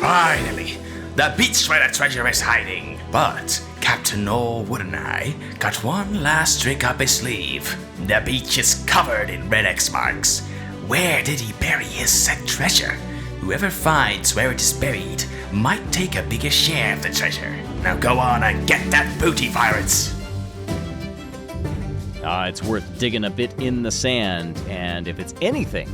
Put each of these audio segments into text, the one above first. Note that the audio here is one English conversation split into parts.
Finally, the beach where the treasure is hiding. But Captain Norwood and I got one last trick up his sleeve. The beach is covered in red X marks. Where did he bury his said treasure? Whoever finds where it is buried might take a bigger share of the treasure. Now go on and get that booty, pirates! It's worth digging a bit in the sand, and if it's anything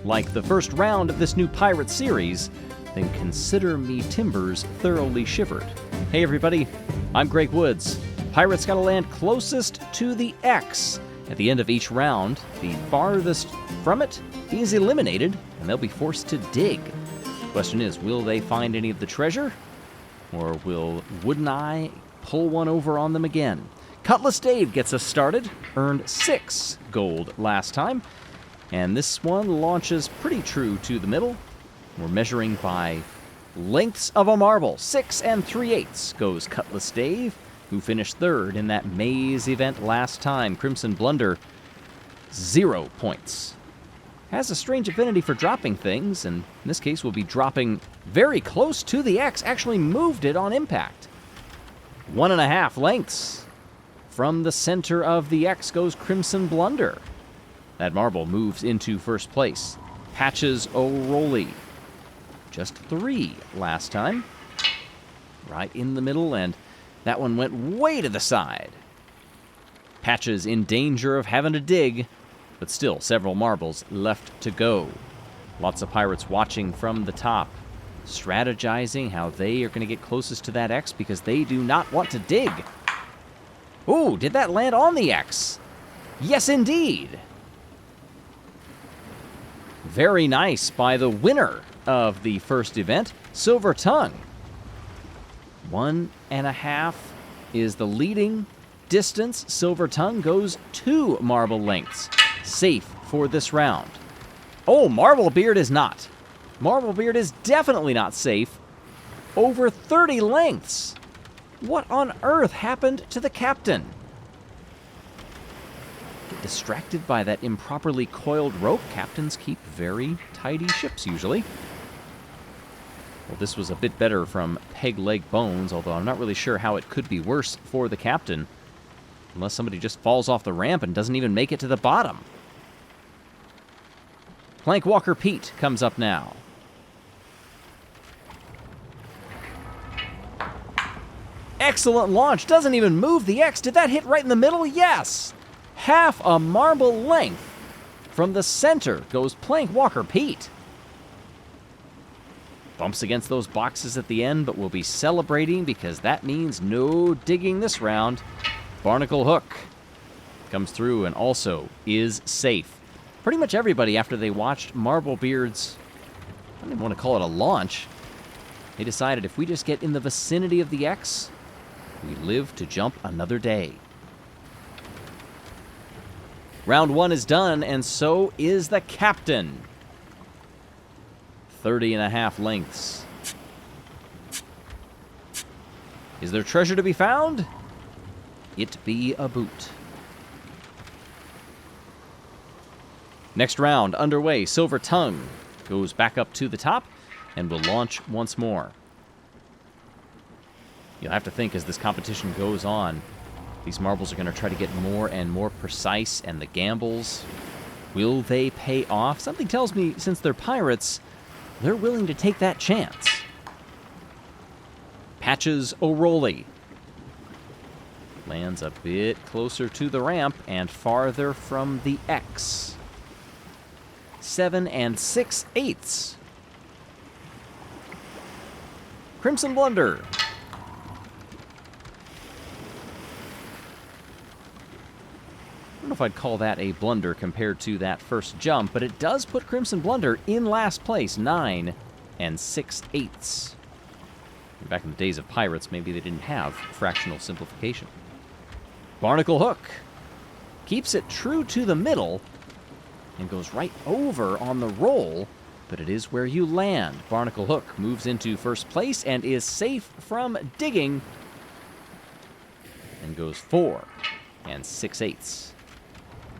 like the first round of this new pirate series, then consider me timbers thoroughly shivered. Hey everybody, I'm Greg Woods. Pirates gotta land closest to the X. At the end of each round, the farthest from it is eliminated, and they'll be forced to dig. The question is, will they find any of the treasure? Or will Wood and I pull one over on them again? Cutlass Dave gets us started, earned 6 gold last time, and this one launches pretty true to the middle. We're measuring by lengths of a marble. 6 3/8 goes Cutlass Dave, who finished third in that maze event last time. Crimson Blunder, 0 points. Has a strange affinity for dropping things, and in this case will be dropping very close to the X, actually moved it on impact. 1.5 lengths. From the center of the X goes Crimson Blunder. That marble moves into first place. Patches O'Roley. Just 3 last time. Right in the middle, and that one went way to the side. Patches in danger of having to dig, but still several marbles left to go. Lots of pirates watching from the top, strategizing how they are going to get closest to that X because they do not want to dig. Ooh, did that land on the X? Yes, indeed. Very nice by the winner of the first event, Silver Tongue. 1.5 is the leading distance. Silver Tongue goes 2 marble lengths. Safe for this round. Oh, Marblebeard is not. Marblebeard is definitely not safe. Over 30 lengths. What on earth happened to the captain? Get distracted by that improperly coiled rope. Captains keep very tidy ships usually. Well, this was a bit better from Peg Leg Bones, although I'm not really sure how it could be worse for the captain. Unless somebody just falls off the ramp and doesn't even make it to the bottom. Plank Walker Pete comes up now. Excellent launch. Doesn't even move the X. Did that hit right in the middle? Yes. Half a marble length. From the center goes Plank Walker Pete. Bumps against those boxes at the end, but we'll be celebrating because that means no digging this round. Barnacle Hook comes through and also is safe. Pretty much everybody, after they watched Marblebeard's, I don't even want to call it a launch, they decided if we just get in the vicinity of the X, we live to jump another day. Round 1 is done, and so is the captain. 30.5 lengths. Is there treasure to be found? It be a boot. Next round underway. Silver Tongue goes back up to the top and will launch once more. You'll have to think as this competition goes on, these marbles are going to try to get more and more precise, and the gambles, will they pay off? Something tells me since they're pirates, they're willing to take that chance. Patches O'Roley lands a bit closer to the ramp and farther from the X. 7 6/8. Crimson Blunder. I don't know if I'd call that a blunder compared to that first jump, but it does put Crimson Blunder in last place, 9 6/8. Back in the days of pirates, maybe they didn't have fractional simplification. Barnacle Hook keeps it true to the middle and goes right over on the roll, but it is where you land. Barnacle Hook moves into first place and is safe from digging and goes 4 6/8.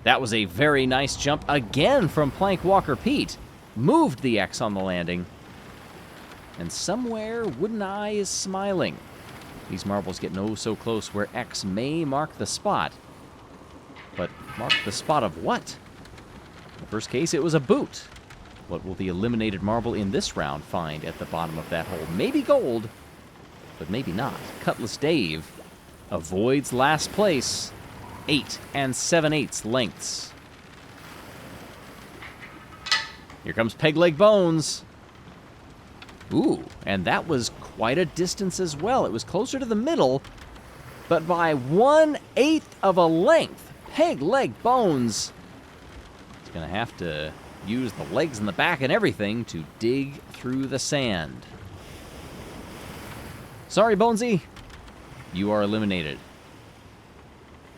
That was a very nice jump again from Plank Walker Pete. Moved the X on the landing. And somewhere, Wooden Eye is smiling. These marbles get no so close where X may mark the spot. But mark the spot of what? In the first case, it was a boot. What will the eliminated marble in this round find at the bottom of that hole? Maybe gold, but maybe not. Cutlass Dave avoids last place. 8 7/8 lengths. Here comes Peg Leg Bones. Ooh, and that was quite a distance as well. It was closer to the middle, but by 1/8 of a length. Peg Leg Bones is going to have to use the legs and the back and everything to dig through the sand. Sorry, Bonesy. You are eliminated.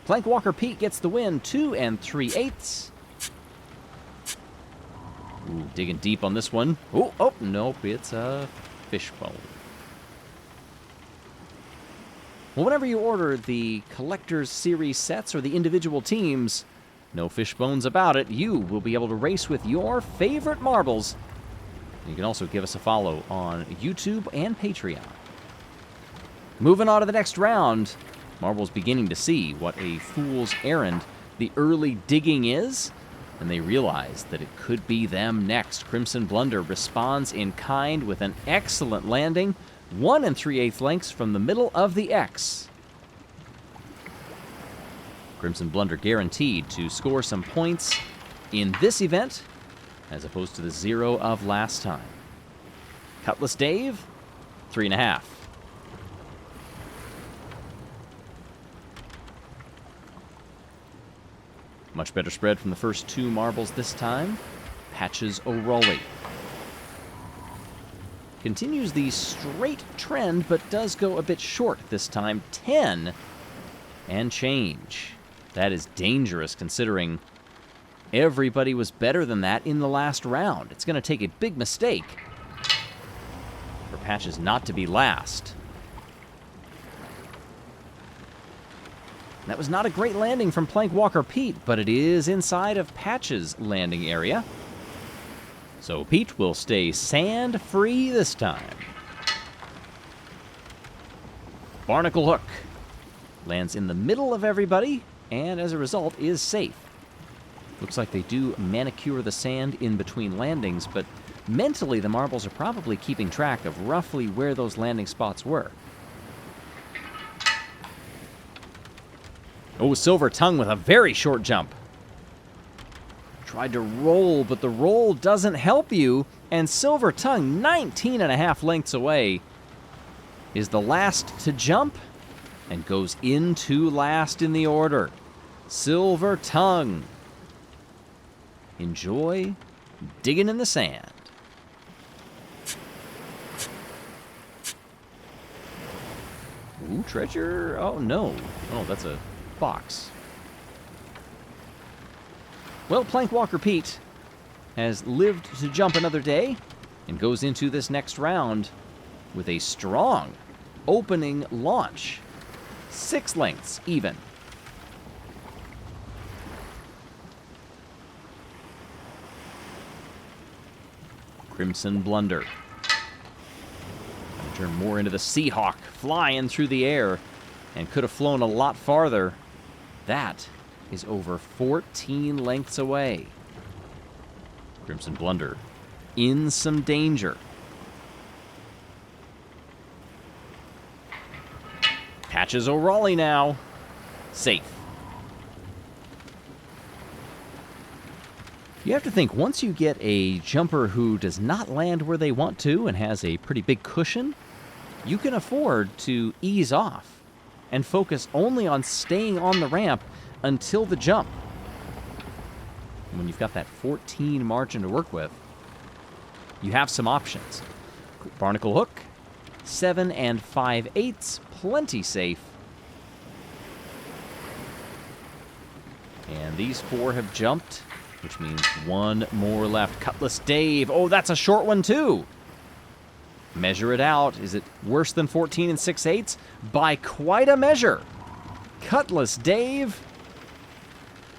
Plank Walker Pete gets the win, 2 3/8. Ooh, digging deep on this one. Oh, nope, it's a fishbone. Well, whenever you order the Collector's Series sets or the individual teams, no fishbones about it, you will be able to race with your favorite marbles. You can also give us a follow on YouTube and Patreon. Moving on to the next round, Marvel's beginning to see what a fool's errand the early digging is, and they realize that it could be them next. Crimson Blunder responds in kind with an excellent landing, 1 3/8 lengths from the middle of the X. Crimson Blunder guaranteed to score some points in this event, as opposed to the 0 of last time. Cutlass Dave, 3.5. Much better spread from the first 2 marbles this time. Patches O'Rolly continues the straight trend, but does go a bit short this time. 10 and change. That is dangerous considering everybody was better than that in the last round. It's going to take a big mistake for Patches not to be last. That was not a great landing from Plank Walker Pete, but it is inside of Patch's landing area. So Pete will stay sand-free this time. Barnacle Hook lands in the middle of everybody, and as a result is safe. Looks like they do manicure the sand in between landings, but mentally the marbles are probably keeping track of roughly where those landing spots were. Oh, Silver Tongue with a very short jump. Tried to roll, but the roll doesn't help you. And Silver Tongue, 19.5 lengths away, is the last to jump and goes into last in the order. Silver Tongue. Enjoy digging in the sand. Ooh, treasure. Oh, no. Oh, that's a box. Well, Plank Walker Pete has lived to jump another day and goes into this next round with a strong opening launch. 6 lengths even. Crimson Blunder. Turn more into the Seahawk, flying through the air, and could have flown a lot farther. That is over 14 lengths away. Crimson Blunder in some danger. Patches O'Rolly now. Safe. You have to think, once you get a jumper who does not land where they want to and has a pretty big cushion, you can afford to ease off and focus only on staying on the ramp until the jump. When you've got that 14 margin to work with, you have some options. Barnacle Hook, 7 5/8, plenty safe. And these 4 have jumped, which means 1 more left. Cutlass Dave. Oh, that's a short one too. Measure it out. Is it worse than 14 6/8? By quite a measure. Cutlass Dave.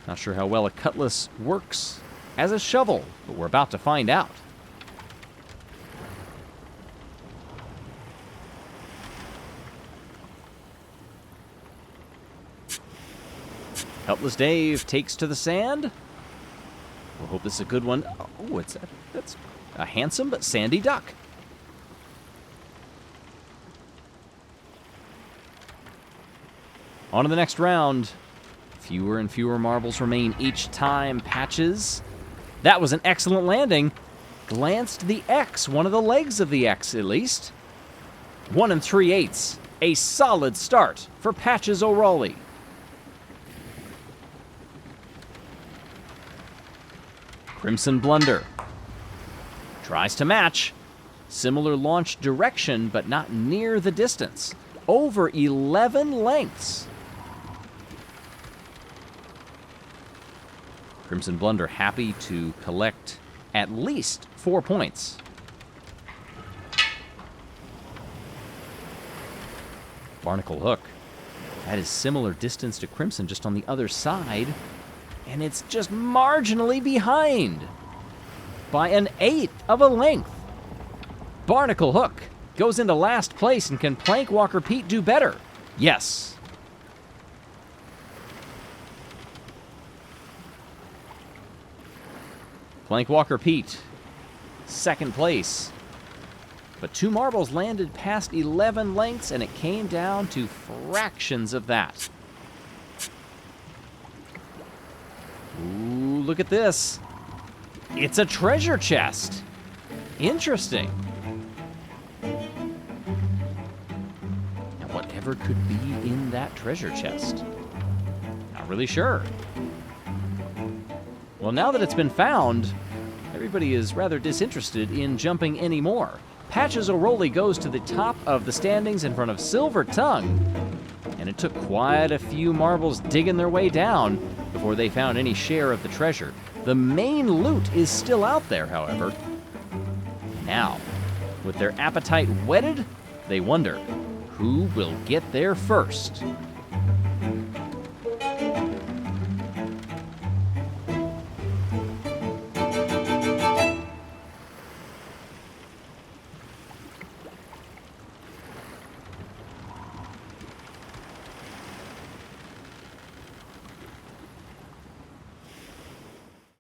Not sure how well a cutlass works as a shovel, but we're about to find out. Helpless Dave takes to the sand. We'll hope this is a good one. Oh, that's a handsome but sandy duck. On to the next round. Fewer and fewer marbles remain each time. Patches. That was an excellent landing. Glanced the X, one of the legs of the X at least. 1 3/8. A solid start for Patches O'Reilly. Crimson Blunder. Tries to match. Similar launch direction, but not near the distance. Over 11 lengths. Crimson Blunder happy to collect at least 4 points. Barnacle Hook. That is similar distance to Crimson, just on the other side. And it's just marginally behind by 1/8 of a length. Barnacle Hook goes into last place, and can Plank Walker Pete do better? Yes. Plank Walker Pete, second place. But 2 marbles landed past 11 lengths, and it came down to fractions of that. Ooh, look at this. It's a treasure chest. Interesting. Now, whatever could be in that treasure chest? Not really sure. Well, now that it's been found, everybody is rather disinterested in jumping anymore. Patches O'Reilly goes to the top of the standings in front of Silver Tongue, and it took quite a few marbles digging their way down before they found any share of the treasure. The main loot is still out there, however. Now, with their appetite whetted, they wonder who will get there first.